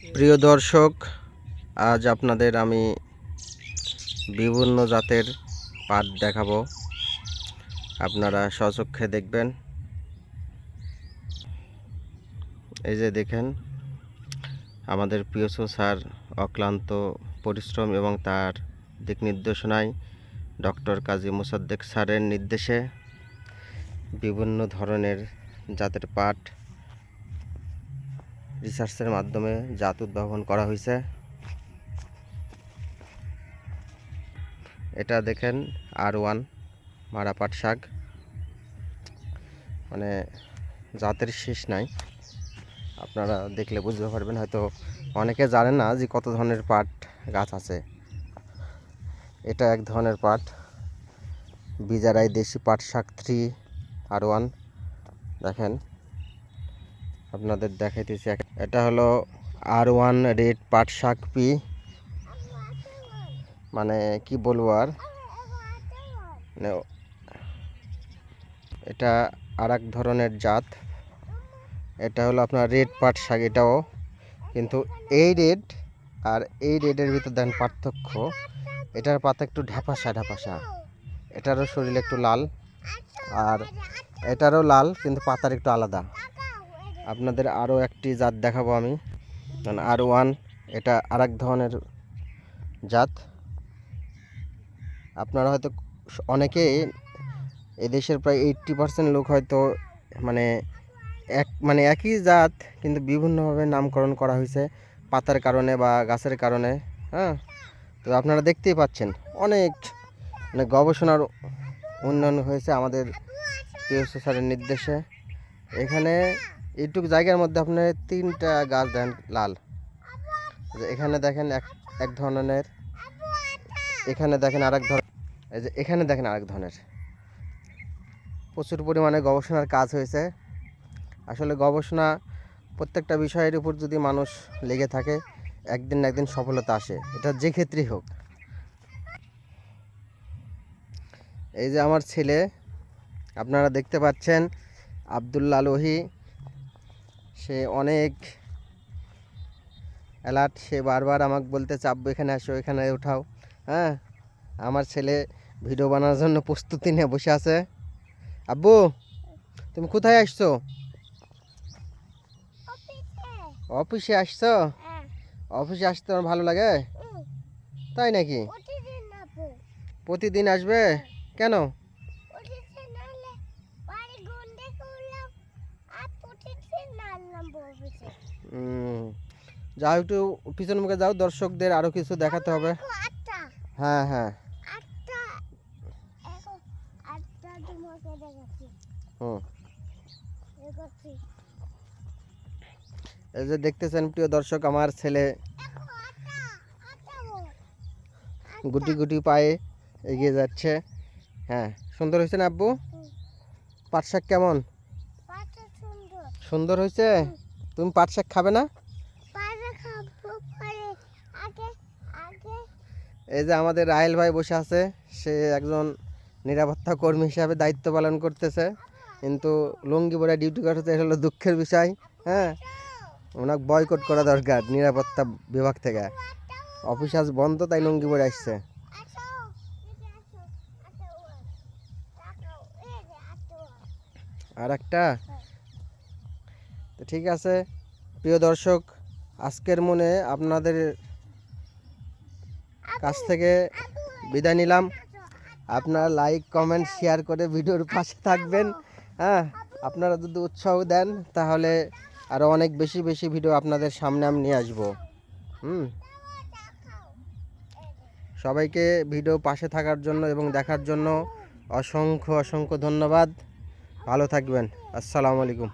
প্রিয় দর্শক, আজ আপনাদের আমি বিভিন্ন জাতের পাট দেখাবো। আপনারা স্বচক্ষে দেখবেন। এই যে দেখেন, আমাদের পিএসও স্যার অক্লান্ত পরিশ্রম এবং তার দিক নির্দেশনায় ডক্টর কাজী মোসাদ্দেক স্যারের নির্দেশে বিভিন্ন ধরনের জাতের পাট রিসার্চের মাধ্যমে জাত উদ্ভাবন করা হয়েছে। এটা দেখেন R1 মারা পাট শাক, মানে জাতের শেষ নাই। আপনারা দেখলে বুঝতে পারবেন। হয়তো অনেকে জানেন না যে কত ধরনের পাট গাছ আছে। এটা এক ধরনের পাট, বিজারাই দেশি পাট শাক 3 R1। দেখেন, আপনাদের দেখাইতেছি। এটা হলো R1 রেড পাট শাক পি, মানে কি বলবো আর, মানে এটা আর এক ধরনের জাত। এটা হলো আপনার রেড পাট শাক, এটাও কিন্তু এই রেড আর এই রেডের ভিতর দেন পার্থক্য। এটার পাতা একটু ঢ্যাপাসা ঢ্যাপাসা, এটারও শরীর একটু লাল, আর এটারও লাল কিন্তু পাতার একটু আলাদা। আপনাদের আরও একটি জাত দেখাবো আমি, R1। এটা আর এক ধরনের জাত। আপনারা হয়তো অনেকেই, এদেশের প্রায় 80% লোক হয়তো মানে একই জাত কিন্তু বিভিন্নভাবে নামকরণ করা হয়েছে পাতার কারণে বা গাছের কারণে। হ্যাঁ, তো আপনারা দেখতেই পাচ্ছেন অনেক গবেষণার উন্নয়ন হয়েছে আমাদের পিএসও স্যারের নির্দেশে। এখানে এইটুকু জায়গার মধ্যে আপনি 3টা গাছ দেন লাল। এখানে দেখেন এক ধরনের, এখানে দেখেন আরেক ধরনের, এই যে এখানে দেখেন আরেক ধরনের। প্রচুর পরিমাণে গবেষণার কাজ হয়েছে। আসলে গবেষণা প্রত্যেকটা বিষয়ের উপর যদি মানুষ লেগে থাকে, একদিন না একদিন সফলতা আসে, এটা যে ক্ষেত্রেই হোক। এই যে আমার ছেলে, আপনারা দেখতে পাচ্ছেন, আব্দুল্লাহ লোহি, সে অনেক অ্যালার্ট। সে বারবার আমাকে বলতে চাপবো, এখানে আসো, এখানে উঠাও। হ্যাঁ, আমার ছেলে ভিডিও বানানোর জন্য প্রস্তুতি নিয়ে বসে আছে। আব্বু, তুমি কোথায় আসছো? অফিসে আসছো? অফিসে আসতে তোমার ভালো লাগে? তাই নাকি? প্রতিদিন আসবে? কেন? যাও, একটু পিছন মুখে যাও, দর্শকদের আরো কিছু দেখাতে হবে। হ্যাঁ হ্যাঁ, এই যে দেখতেছেন প্রিয় দর্শক, আমার ছেলে গুটি গুটি পায়ে এগিয়ে যাচ্ছে। হ্যাঁ, সুন্দর হয়েছে না আব্বু? পাট শাক কেমন? সুন্দর হয়েছে। তুমি পাট শাক খাবে না? এই যে আমাদের রাহেল ভাই বসে আছে, সে একজন নিরাপত্তা কর্মী হিসাবে দায়িত্ব পালন করতেছে, কিন্তু লুঙ্গি পরে ডিউটি করতেছে। এটা হলো দুঃখের বিষয়। হ্যাঁ, ওনাকে বয়কট করা দরকার নিরাপত্তা বিভাগ থেকে। অফিস আজ বন্ধ, তাই লুঙ্গি পরে আসছে। আর একটা, ঠিক আছে প্রিয় দর্শক, আজকের মনে আপনাদের কাছ থেকে বিদায় নিলাম। আপনারা লাইক কমেন্ট শেয়ার করে ভিডিওর পাশে থাকবেন। হ্যাঁ, আপনারা যদি উৎসাহ দেন তাহলে আরও অনেক বেশি বেশি ভিডিও আপনাদের সামনে আমি নিয়ে আসবো। সবাইকে ভিডিও পাশে থাকার জন্য এবং দেখার জন্য অসংখ্য অসংখ্য ধন্যবাদ। ভালো থাকবেন। আসসালামু আলাইকুম।